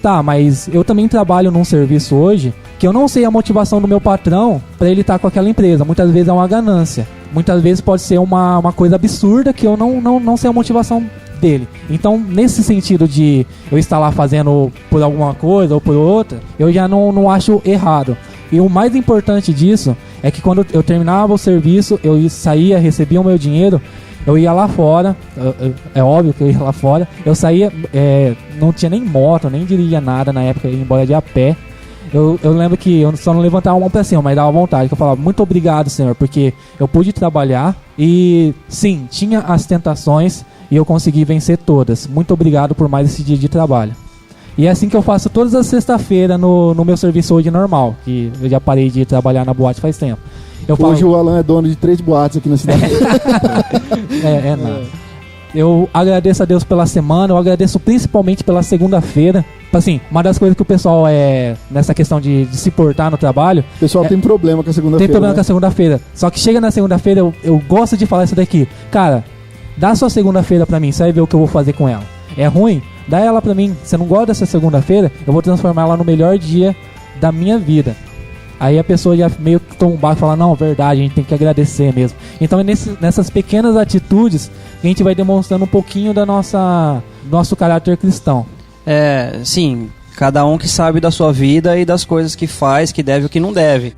Tá, mas eu também trabalho num serviço hoje que eu não sei a motivação do meu patrão para ele estar com aquela empresa. Muitas vezes é uma ganância. Muitas vezes pode ser uma coisa absurda que eu não sei a motivação dele. Então, nesse sentido de eu estar lá fazendo por alguma coisa ou por outra, eu já não acho errado. E o mais importante disso é que quando eu terminava o serviço, eu saía, recebia o meu dinheiro, eu ia lá fora, é óbvio que eu ia lá fora, eu saía, não tinha nem moto, nem dirigia nada na época, eu ia embora de a pé. eu lembro que eu só não levantava a mão pra cima, mas dava vontade, que eu falava, muito obrigado, Senhor, porque eu pude trabalhar e, sim, tinha as tentações e eu consegui vencer todas. Muito obrigado por mais esse dia de trabalho. E é assim que eu faço todas as sextas-feiras no meu serviço hoje normal, que eu já parei de trabalhar na boate faz tempo. Hoje o Alan é dono de 3 boates aqui na cidade. Nada. Eu agradeço a Deus pela semana, eu agradeço principalmente pela segunda-feira. Assim, uma das coisas que o pessoal nessa questão de se portar no trabalho... O pessoal tem problema com a segunda-feira. Tem problema, né? com a segunda-feira. Só que chega na segunda-feira, eu gosto de falar isso daqui. Cara, dá sua segunda-feira pra mim, você vai ver o que eu vou fazer com ela. É ruim? Dá ela pra mim. Você não gosta dessa segunda-feira? Eu vou transformar ela no melhor dia da minha vida. Aí a pessoa já meio que toma um barco e fala, não, verdade, a gente tem que agradecer mesmo. Então é nessas pequenas atitudes que a gente vai demonstrando um pouquinho do nosso caráter cristão. Sim, cada um que sabe da sua vida e das coisas que faz, que deve e o que não deve.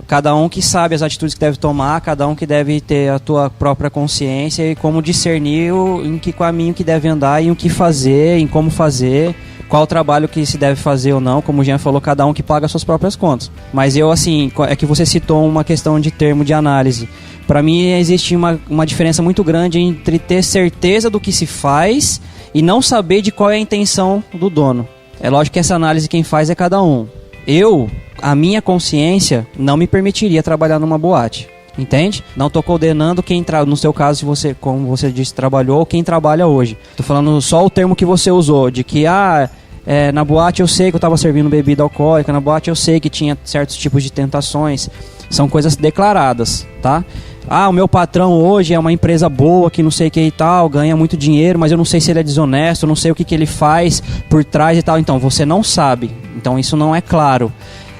Cada um que sabe as atitudes que deve tomar, cada um que deve ter a tua própria consciência e como discernir em que caminho que deve andar e o que fazer, em como fazer, qual o trabalho que se deve fazer ou não. Como o Jean falou, cada um que paga as suas próprias contas. Mas é que você citou uma questão de termo de análise. Para mim existe uma diferença muito grande entre ter certeza do que se faz e não saber de qual é a intenção do dono. É lógico que essa análise quem faz é cada um. A minha consciência não me permitiria trabalhar numa boate. Entende? Não tô condenando quem no seu caso, se você, como você disse, trabalhou, quem trabalha hoje. Tô falando só o termo que você usou, de que na boate eu sei que eu tava servindo bebida alcoólica, na boate eu sei que tinha certos tipos de tentações. São coisas declaradas, tá? O meu patrão hoje é uma empresa boa, que não sei o que e tal, ganha muito dinheiro, mas eu não sei se ele é desonesto, eu não sei o que ele faz por trás e tal. Então, você não sabe. Então, isso não é claro.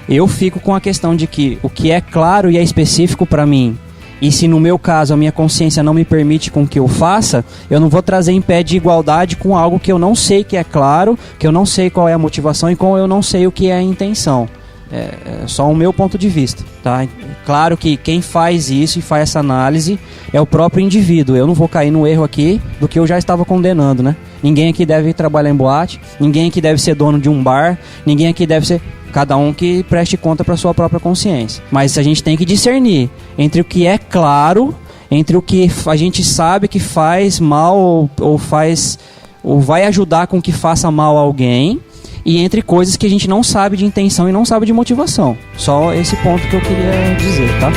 Eu fico com a questão de que o que é claro e é específico para mim, e se no meu caso a minha consciência não me permite com que eu faça, eu não vou trazer em pé de igualdade com algo que eu não sei que é claro, que eu não sei qual é a motivação e como eu não sei o que é a intenção. É só o meu ponto de vista, tá? Claro que quem faz isso e faz essa análise é o próprio indivíduo. Eu não vou cair no erro aqui do que eu já estava condenando, né? Ninguém aqui deve trabalhar em boate, ninguém aqui deve ser dono de um bar, ninguém aqui deve ser... Cada um que preste conta para sua própria consciência. Mas a gente tem que discernir entre o que é claro, entre o que a gente sabe que faz mal ou vai ajudar com que faça mal a alguém, e entre coisas que a gente não sabe de intenção e não sabe de motivação. Só esse ponto que eu queria dizer, tá?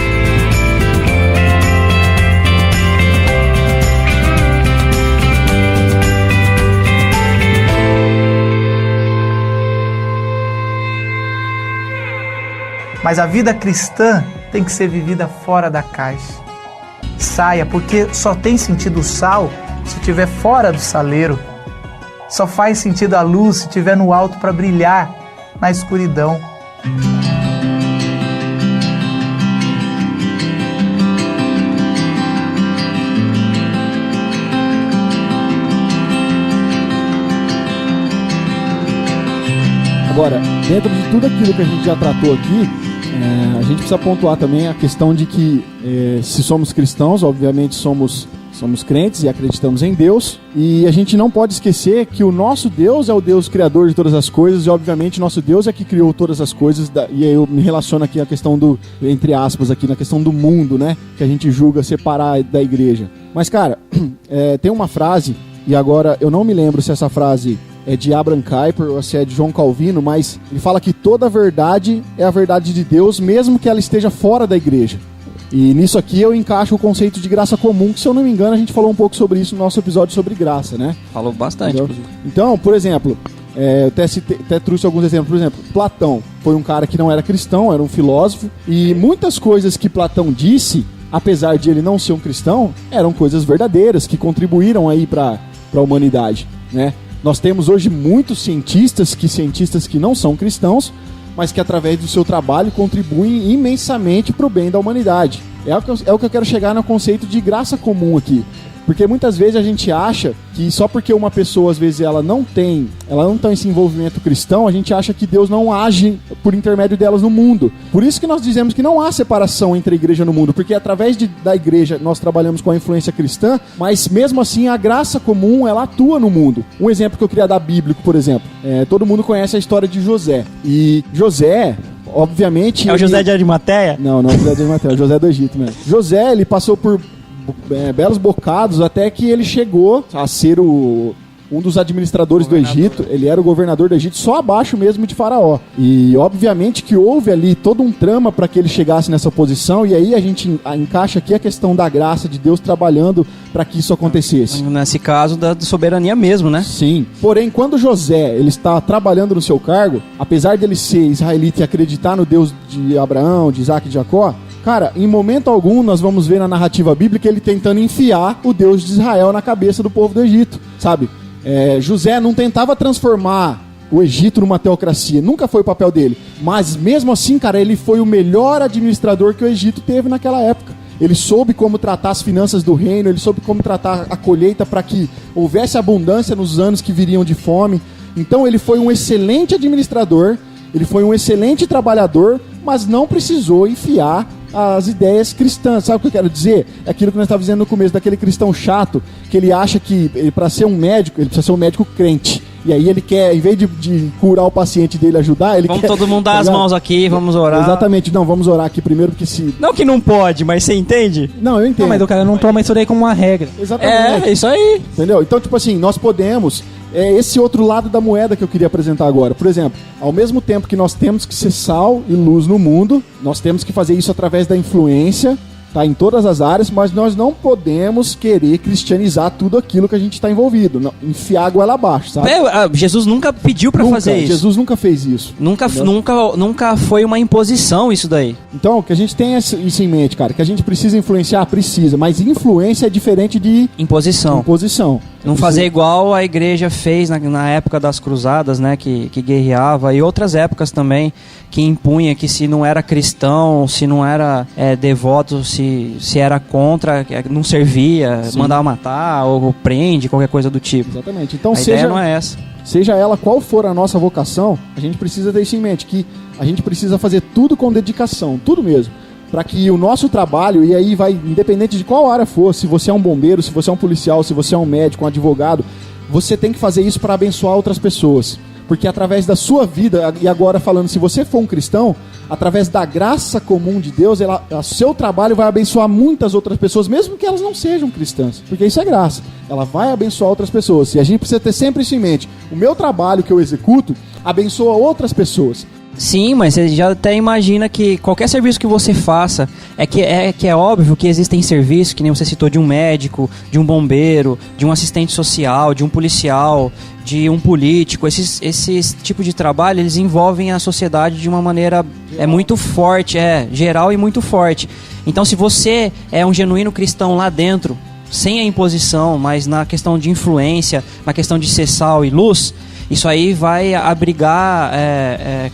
Mas a vida cristã tem que ser vivida fora da caixa. Saia, porque só tem sentido o sal se estiver fora do saleiro. Só faz sentido a luz se estiver no alto para brilhar na escuridão. Agora, dentro de tudo aquilo que a gente já tratou aqui, a gente precisa pontuar também a questão de que se somos cristãos, obviamente somos crentes e acreditamos em Deus, e a gente não pode esquecer que o nosso Deus é o Deus criador de todas as coisas, e obviamente nosso Deus é que criou todas as coisas, e aí eu me relaciono aqui a questão do, entre aspas aqui, na questão do mundo, né, que a gente julga separar da igreja. Mas cara, tem uma frase, e agora eu não me lembro se essa frase é de Abraham Kuyper ou se é de João Calvino, mas ele fala que toda verdade é a verdade de Deus, mesmo que ela esteja fora da igreja. E nisso aqui eu encaixo o conceito de graça comum, que se eu não me engano a gente falou um pouco sobre isso no nosso episódio sobre graça, né? Falou bastante. Então, por exemplo, eu até trouxe alguns exemplos. Por exemplo, Platão foi um cara que não era cristão, era um filósofo, e muitas coisas que Platão disse, apesar de ele não ser um cristão, eram coisas verdadeiras, que contribuíram aí para a humanidade, né? Nós temos hoje muitos cientistas que não são cristãos, mas que através do seu trabalho contribuem imensamente para o bem da humanidade. É o que eu quero chegar no conceito de graça comum aqui. Porque muitas vezes a gente acha que só porque uma pessoa, às vezes, ela não tem esse envolvimento cristão, a gente acha que Deus não age por intermédio delas no mundo. Por isso que nós dizemos que não há separação entre a igreja no mundo, porque através da igreja nós trabalhamos com a influência cristã, mas mesmo assim a graça comum, ela atua no mundo. Um exemplo que eu queria dar bíblico, por exemplo, todo mundo conhece a história de José. E José, obviamente... É o José de Arimateia? Não é o José de Arimateia, é o José do Egito mesmo. José, ele passou por belos bocados até que ele chegou a ser um dos administradores do Egito. Ele era o governador do Egito, só abaixo mesmo de Faraó. E obviamente que houve ali todo um trama para que ele chegasse nessa posição, e aí a gente encaixa aqui a questão da graça de Deus trabalhando para que isso acontecesse. Nesse caso da soberania mesmo, né? Sim. Porém, quando José ele está trabalhando no seu cargo, apesar dele ser israelita e acreditar no Deus de Abraão, de Isaac e de Jacó, cara, em momento algum nós vamos ver na narrativa bíblica ele tentando enfiar o Deus de Israel na cabeça do povo do Egito, sabe? José não tentava transformar o Egito numa teocracia, nunca foi o papel dele. Mas mesmo assim, cara, ele foi o melhor administrador que o Egito teve naquela época. Ele soube como tratar as finanças do reino, ele soube como tratar a colheita para que houvesse abundância nos anos que viriam de fome. Então ele foi um excelente administrador, ele foi um excelente trabalhador, mas não precisou enfiar as ideias cristãs. Sabe o que eu quero dizer? É aquilo que nós estávamos dizendo no começo, daquele cristão chato, que ele acha que para ser um médico, ele precisa ser um médico crente. E aí ele quer, em vez de curar o paciente dele, ajudar, ele vamos quer... todo mundo dar as mãos aqui, vamos orar. Exatamente, não, vamos orar aqui primeiro, porque se... Não que não pode, mas você entende? Não, eu entendo. Não, mas o cara não toma isso daí como uma regra. Exatamente. É isso aí. Entendeu? Então, tipo assim, nós podemos... esse outro lado da moeda que eu queria apresentar agora. Por exemplo, ao mesmo tempo que nós temos que ser sal e luz no mundo, nós temos que fazer isso através da influência, tá, em todas as áreas, mas nós não podemos querer cristianizar tudo aquilo que a gente está envolvido, não, enfiar a goela abaixo, sabe? Jesus nunca pediu pra fazer isso. Jesus nunca fez isso. Nunca foi uma imposição isso daí. Então, que a gente tenha isso em mente, cara, que a gente precisa influenciar, precisa, mas influência é diferente de imposição. Não fazer igual a igreja fez na época das cruzadas, né, que guerreava, e outras épocas também, que impunha que se não era cristão, se não era devoto, se era contra, não servia, sim, mandava matar ou prende, qualquer coisa do tipo. Exatamente. Então, a ideia não é essa. Seja ela qual for a nossa vocação, a gente precisa ter isso em mente, que a gente precisa fazer tudo com dedicação, tudo mesmo, para que o nosso trabalho, e aí vai, independente de qual área for, se você é um bombeiro, se você é um policial, se você é um médico, um advogado, você tem que fazer isso para abençoar outras pessoas. Porque através da sua vida, e agora falando, se você for um cristão, através da graça comum de Deus, o seu trabalho vai abençoar muitas outras pessoas, mesmo que elas não sejam cristãs. Porque isso é graça. Ela vai abençoar outras pessoas. E a gente precisa ter sempre isso em mente. O meu trabalho que eu executo abençoa outras pessoas. Sim, mas você já até imagina que qualquer serviço que você faça, é óbvio que existem serviços, que nem você citou, de um médico, de um bombeiro, de um assistente social, de um policial, de um político. Esses tipos de trabalho, eles envolvem a sociedade de uma maneira muito forte, geral e muito forte. Então, se você é um genuíno cristão lá dentro, sem a imposição, mas na questão de influência, na questão de ser sal e luz, isso aí vai abrigar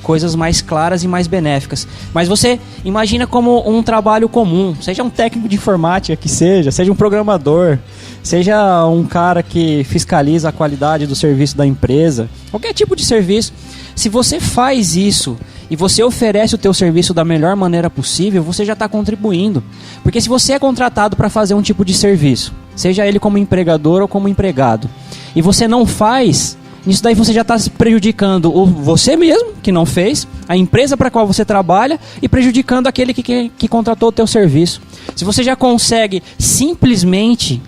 coisas mais claras e mais benéficas. Mas você imagina como um trabalho comum, seja um técnico de informática que seja um programador, seja um cara que fiscaliza a qualidade do serviço da empresa, qualquer tipo de serviço. Se você faz isso e você oferece o teu serviço da melhor maneira possível, você já está contribuindo. Porque se você é contratado para fazer um tipo de serviço, seja ele como empregador ou como empregado, e você não faz... Nisso daí você já está prejudicando você mesmo, que não fez, a empresa para a qual você trabalha, e prejudicando aquele que contratou o teu serviço. Se você já consegue simplesmente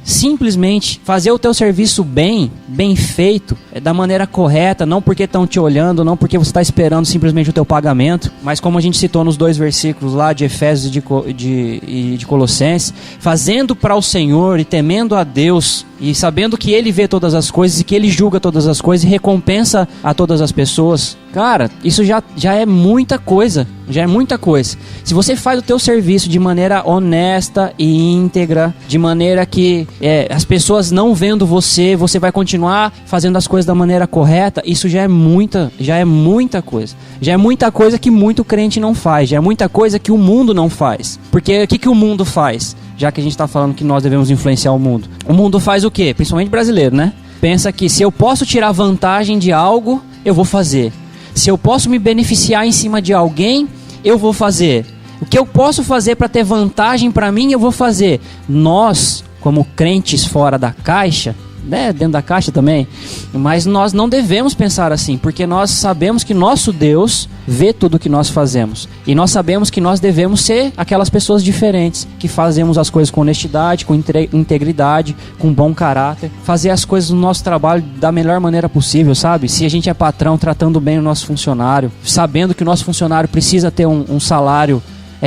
fazer o teu serviço bem feito, da maneira correta, não porque estão te olhando, não porque você está esperando simplesmente o teu pagamento, mas como a gente citou nos 2 versículos lá de Efésios e de Colossenses, fazendo para o Senhor e temendo a Deus, e sabendo que Ele vê todas as coisas e que Ele julga todas as coisas, recompensa a todas as pessoas. Cara, isso já é muita coisa. Já é muita coisa. Se você faz o teu serviço de maneira honesta e íntegra, de maneira que as pessoas não vendo você vai continuar fazendo as coisas da maneira correta, isso já é muita coisa. Já é muita coisa que muito crente não faz. Já é muita coisa que o mundo não faz. Porque o que o mundo faz? Já que a gente está falando que nós devemos influenciar o mundo. O mundo faz o quê? Principalmente brasileiro, né? Pensa que se eu posso tirar vantagem de algo, eu vou fazer. Se eu posso me beneficiar em cima de alguém, eu vou fazer. O que eu posso fazer para ter vantagem para mim, eu vou fazer. Nós, como crentes fora da caixa, né, dentro da caixa também, mas nós não devemos pensar assim, porque nós sabemos que nosso Deus vê tudo o que nós fazemos, e nós sabemos que nós devemos ser aquelas pessoas diferentes, que fazemos as coisas com honestidade, com integridade, com bom caráter, fazer as coisas no nosso trabalho da melhor maneira possível, sabe? Se a gente é patrão, tratando bem o nosso funcionário, sabendo que o nosso funcionário precisa ter um salário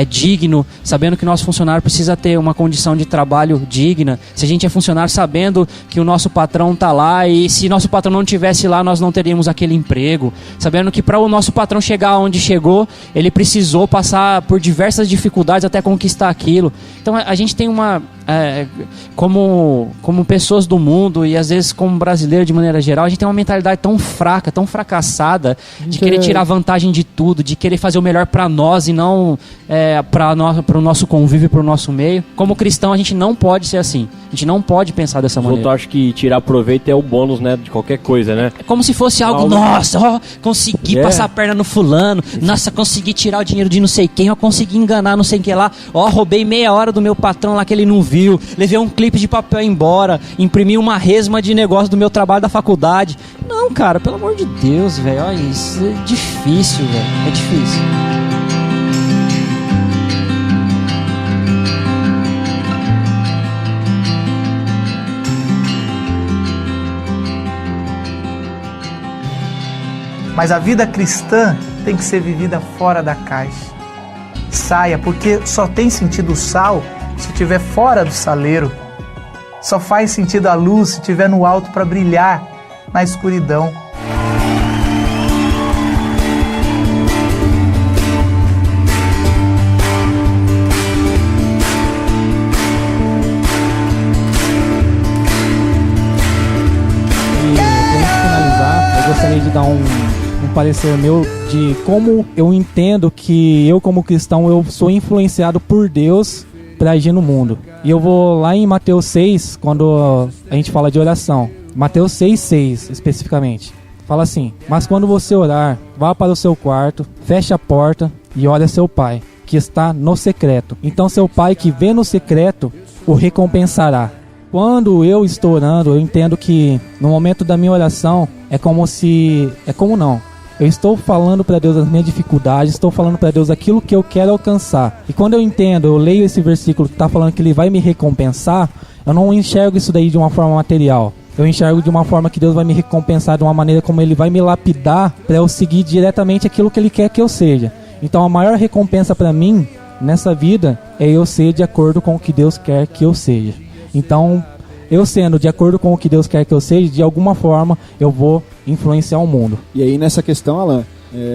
digno, sabendo que o nosso funcionário precisa ter uma condição de trabalho digna. Se a gente é funcionário, sabendo que o nosso patrão está lá, e se nosso patrão não estivesse lá, nós não teríamos aquele emprego, sabendo que para o nosso patrão chegar onde chegou, ele precisou passar por diversas dificuldades até conquistar aquilo. Então a gente tem como pessoas do mundo, e às vezes como brasileiro de maneira geral, a gente tem uma mentalidade tão fraca, tão fracassada, de querer tirar vantagem de tudo, de querer fazer o melhor para nós e não para o nosso convívio, para o nosso meio. Como cristão, a gente não pode ser assim. A gente não pode pensar dessa maneira. Eu acho que tirar proveito é o bônus, né, de qualquer coisa, né? É como se fosse algo, nossa, consegui passar a perna no fulano, nossa, consegui tirar o dinheiro de não sei quem, consegui enganar não sei quem lá, roubei meia hora do meu patrão lá que ele não viu, levei um clipe de papel embora, imprimi uma resma de negócio do meu trabalho da faculdade. Não, cara, pelo amor de Deus, velho, olha isso, é difícil, velho, é difícil. Mas a vida cristã tem que ser vivida fora da caixa. Saia, porque só tem sentido o sal se estiver fora do saleiro. Só faz sentido a luz se estiver no alto para brilhar na escuridão. Eu gostaria de dar um parecer meu de como eu entendo que eu, como cristão, eu sou influenciado por Deus para agir no mundo. E eu vou lá em Mateus 6, quando a gente fala de oração. Mateus 6:6 especificamente. Fala assim: mas quando você orar, vá para o seu quarto, feche a porta e ore a seu pai, que está no secreto. Então seu pai que vê no secreto o recompensará. Quando eu estou orando, eu entendo que no momento da minha oração eu estou falando para Deus as minhas dificuldades, estou falando para Deus aquilo que eu quero alcançar. E quando eu leio esse versículo que está falando que Ele vai me recompensar, eu não enxergo isso daí de uma forma material. Eu enxergo de uma forma que Deus vai me recompensar, de uma maneira como Ele vai me lapidar para eu seguir diretamente aquilo que Ele quer que eu seja. Então a maior recompensa para mim nessa vida é eu ser de acordo com o que Deus quer que eu seja. Então, eu sendo de acordo com o que Deus quer que eu seja, de alguma forma eu vou influenciar o mundo. E aí nessa questão, Alan,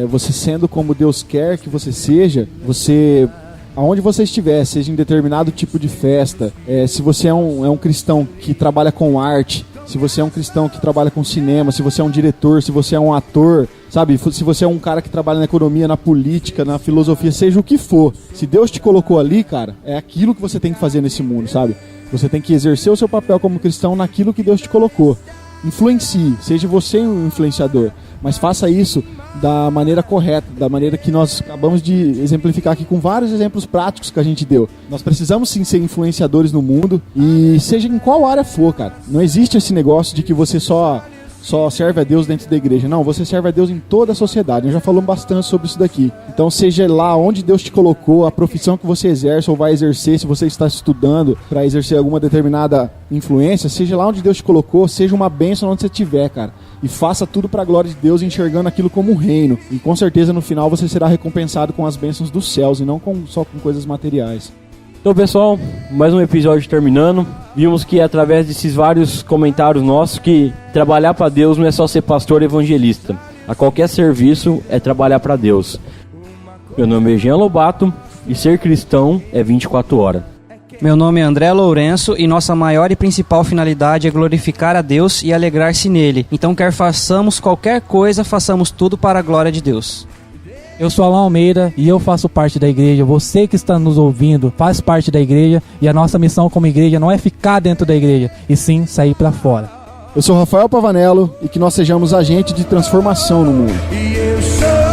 você sendo como Deus quer que você seja, você, aonde você estiver, seja em determinado tipo de festa, se você é um cristão que trabalha com arte, se você é um cristão que trabalha com cinema, se você é um diretor, se você é um ator, sabe? Se você é um cara que trabalha na economia, na política, na filosofia, seja o que for. Se Deus te colocou ali, cara, é aquilo que você tem que fazer nesse mundo, sabe? Você tem que exercer o seu papel como cristão naquilo que Deus te colocou. Influencie, seja você um influenciador, mas faça isso da maneira correta, da maneira que nós acabamos de exemplificar aqui com vários exemplos práticos que a gente deu. Nós precisamos sim ser influenciadores no mundo, e seja em qual área for, cara. Não existe esse negócio de que você só serve a Deus dentro da igreja. Não, você serve a Deus em toda a sociedade. Nós já falamos bastante sobre isso daqui. Então seja lá onde Deus te colocou, a profissão que você exerce ou vai exercer, se você está estudando para exercer alguma determinada influência, seja lá onde Deus te colocou, seja uma bênção onde você estiver, cara. E faça tudo para a glória de Deus, enxergando aquilo como um reino. E com certeza no final você será recompensado com as bênçãos dos céus e não só com coisas materiais. Então, pessoal, mais um episódio terminando. Vimos que através desses vários comentários nossos que trabalhar para Deus não é só ser pastor evangelista. A qualquer serviço é trabalhar para Deus. Meu nome é Jean Lobato e ser cristão é 24 horas. Meu nome é André Lourenço e nossa maior e principal finalidade é glorificar a Deus e alegrar-se nele. Então, quer façamos qualquer coisa, façamos tudo para a glória de Deus. Eu sou Alan Almeida e eu faço parte da igreja. Você que está nos ouvindo faz parte da igreja e a nossa missão como igreja não é ficar dentro da igreja, e sim sair para fora. Eu sou Rafael Pavanello e que nós sejamos agentes de transformação no mundo.